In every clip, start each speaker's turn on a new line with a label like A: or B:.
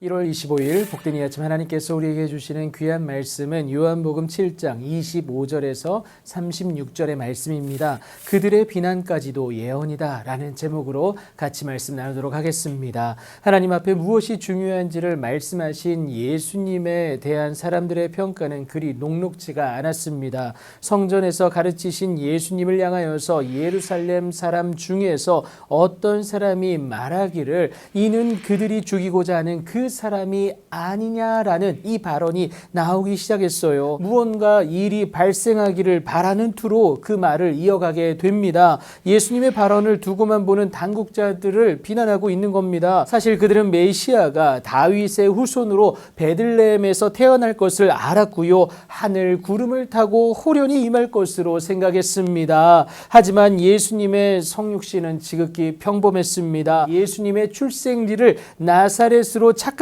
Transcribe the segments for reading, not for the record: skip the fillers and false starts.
A: 1월 25일 복된 이 아침 하나님께서 우리에게 주시는 귀한 말씀은 요한복음 7장 25절에서 36절의 말씀입니다. 그들의 비난까지도 예언이다 라는 제목으로 같이 말씀 나누도록 하겠습니다. 하나님 앞에 무엇이 중요한지를 말씀하신 예수님에 대한 사람들의 평가는 그리 녹록지가 않았습니다. 성전에서 가르치신 예수님을 향하여서 예루살렘 사람 중에서 어떤 사람이 말하기를 이는 그들이 죽이고자 하는 그 사람이 아니냐라는 이 발언이 나오기 시작했어요. 무언가 일이 발생하기를 바라는 투로 그 말을 이어가게 됩니다. 예수님의 발언을 두고만 보는 단국자들을 비난하고 있는 겁니다. 사실 그들은 메시아가 다윗의 후손으로 베들레헴에서 태어날 것을 알았고요. 하늘 구름을 타고 호련히 임할 것으로 생각했습니다. 하지만 예수님의 성육신은 지극히 평범했습니다. 예수님의 출생지를 나사렛으로 착각했어요.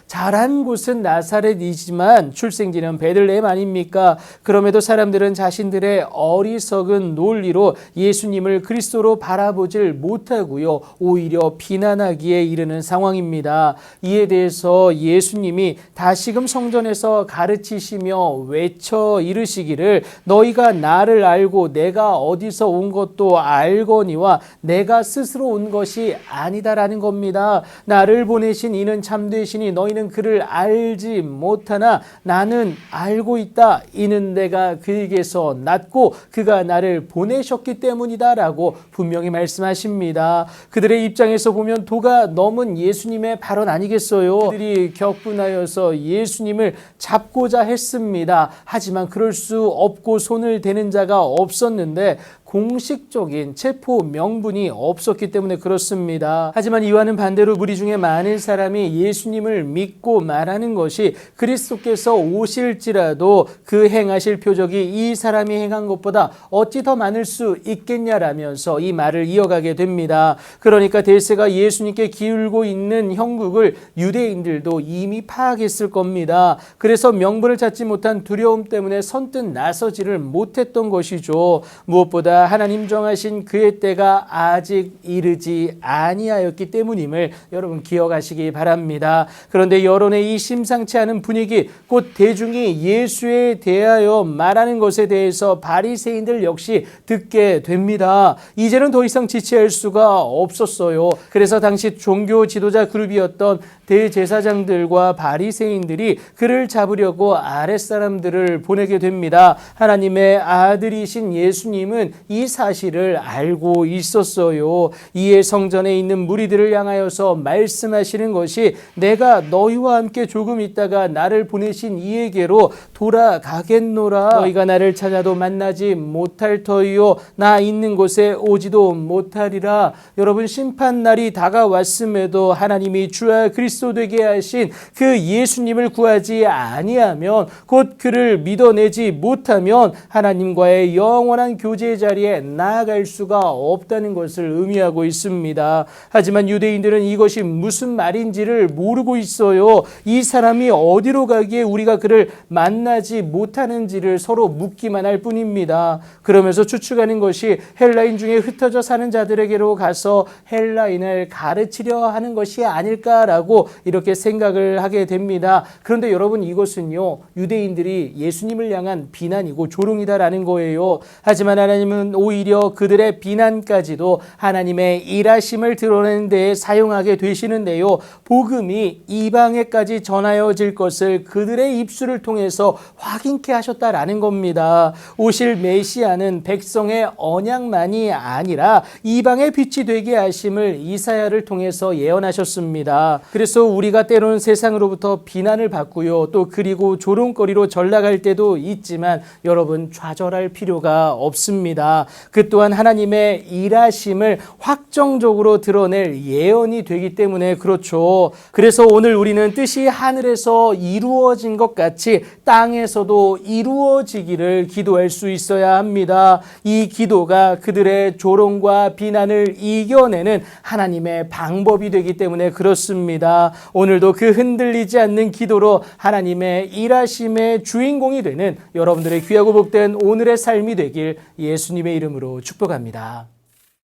A: 자란 곳은 나사렛이지만 출생지는 베들레헴 아닙니까? 그럼에도 사람들은 자신들의 어리석은 논리로 예수님을 그리스도로 바라보질 못하고요. 오히려 비난하기에 이르는 상황입니다. 이에 대해서 예수님이 다시금 성전에서 가르치시며 외쳐 이르시기를 너희가 나를 알고 내가 어디서 온 것도 알거니와 내가 스스로 온 것이 아니다라는 겁니다. 나를 보내신 이는 참되시니 너희는 그를 알지 못하나 나는 알고 있다. 이는 내가 그에게서 났고 그가 나를 보내셨기 때문이다 라고 분명히 말씀하십니다. 그들의 입장에서 보면 도가 넘은 예수님의 발언 아니겠어요? 그들이 격분하여서 예수님을 잡고자 했습니다. 하지만 그럴 수 없고 손을 대는 자가 없었는데 공식적인 체포 명분이 없었기 때문에 그렇습니다. 하지만 이와는 반대로 무리 중에 많은 사람이 예수님을 믿고 말하는 것이 그리스도께서 오실지라도 그 행하실 표적이 이 사람이 행한 것보다 어찌 더 많을 수 있겠냐라면서 이 말을 이어가게 됩니다. 그러니까 대세가 예수님께 기울고 있는 형국을 유대인들도 이미 파악했을 겁니다. 그래서 명분을 찾지 못한 두려움 때문에 선뜻 나서지를 못했던 것이죠. 무엇보다 하나님 정하신 그의 때가 아직 이르지 아니하였기 때문임을 여러분 기억하시기 바랍니다. 그런데 여론의 이 심상치 않은 분위기, 곧 대중이 예수에 대하여 말하는 것에 대해서 바리새인들 역시 듣게 됩니다. 이제는 더 이상 지체할 수가 없었어요. 그래서 당시 종교 지도자 그룹이었던 대제사장들과 바리새인들이 그를 잡으려고 아랫사람들을 보내게 됩니다. 하나님의 아들이신 예수님은 이 사실을 알고 있었어요. 이에 성전에 있는 무리들을 향하여서 말씀하시는 것이 내가 너희와 함께 조금 있다가 나를 보내신 이에게로 돌아가겠노라. 너희가 나를 찾아도 만나지 못할 터이요 나 있는 곳에 오지도 못하리라. 여러분, 심판날이 다가왔음에도 하나님이 주와 그리스도 되게 하신 그 예수님을 구하지 아니하면, 곧 그를 믿어내지 못하면 하나님과의 영원한 교제 자리에 나아갈 수가 없다는 것을 의미하고 있습니다. 하지만 유대인들은 이것이 무슨 말인지를 모르고 있어요. 이 사람이 어디로 가기에 우리가 그를 만나지 못하는지를 서로 묻기만 할 뿐입니다. 그러면서 추측하는 것이 헬라인 중에 흩어져 사는 자들에게로 가서 헬라인을 가르치려 하는 것이 아닐까라고 이렇게 생각을 하게 됩니다. 그런데 여러분, 이것은요 유대인들이 예수님을 향한 비난이고 조롱이다라는 거예요. 하지만 하나님은 오히려 그들의 비난까지도 하나님의 일하심을 드러내는 데에 사용하게 되시는데요. 복음이 이방에까지 전하여질 것을 그들의 입술을 통해서 확인케 하셨다라는 겁니다. 오실 메시아는 백성의 언약만이 아니라 이방의 빛이 되게 하심을 이사야를 통해서 예언하셨습니다. 그래서 우리가 때로는 세상으로부터 비난을 받고요. 또 그리고 조롱거리로 전락할 때도 있지만 여러분, 좌절할 필요가 없습니다. 그 또한 하나님의 일하심을 확정적으로 드러낼 예언이 되기 때문에 그렇죠. 그래서 오늘 우리는 뜻이 하늘에서 이루어진 것 같이 땅에서도 이루어지기를 기도할 수 있어야 합니다. 이 기도가 그들의 조롱과 비난을 이겨내는 하나님의 방법이 되기 때문에 그렇습니다. 오늘도 그 흔들리지 않는 기도로 하나님의 일하심의 주인공이 되는 여러분들의 귀하고 복된 오늘의 삶이 되길 예수님의 이름으로 축복합니다.